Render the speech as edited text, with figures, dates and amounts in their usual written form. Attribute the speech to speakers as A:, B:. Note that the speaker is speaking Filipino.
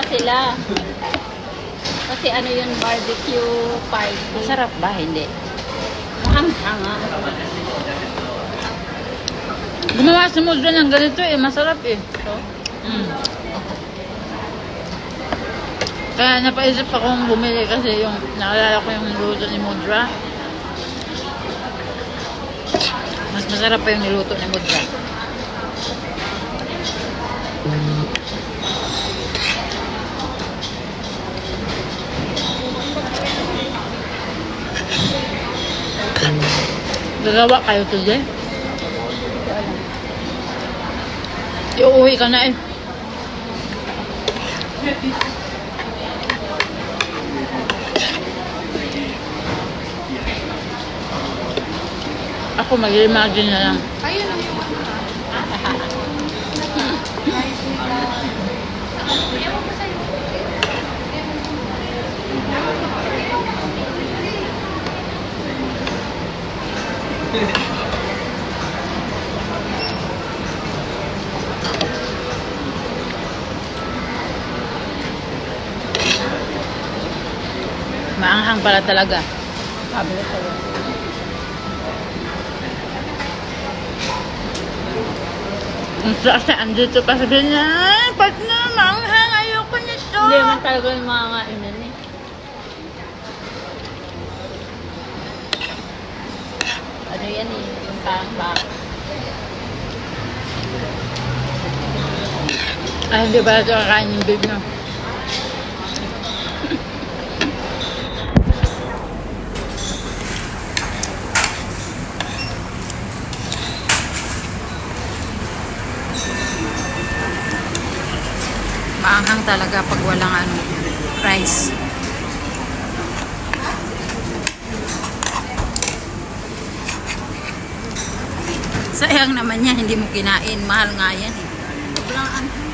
A: pa sila. Kasi ano yung barbecue party.
B: Masarap ba? Hindi.
A: Maanghang ah.
B: Gumawa si Mudra ng ganito eh. Masarap eh.
A: So,
B: Kaya napaisip akong bumili kasi yung naalala ko yung niluto ni Mudra. Mas masarap pa yung niluto ni Mudra. Gagawa kayo today? Iuwi ka na eh. Ako mag-imagine na lang.
C: Ayun lang yung
B: Maanghang pala talaga.
A: sabi ko sa'yo.
B: Ang sarap na andito pa sabihin niya, partner, maanghang, ayoko nito.
A: Hindi naman talaga yung mga kainan eh. Ano yan eh, yung parang baka.
B: Ay, hindi ba ito kakain yung big no? Maanghang talaga pag walang rice. Sayang naman yan, hindi mo kinain. Mahal nga yan eh.
A: Sobrang anghang.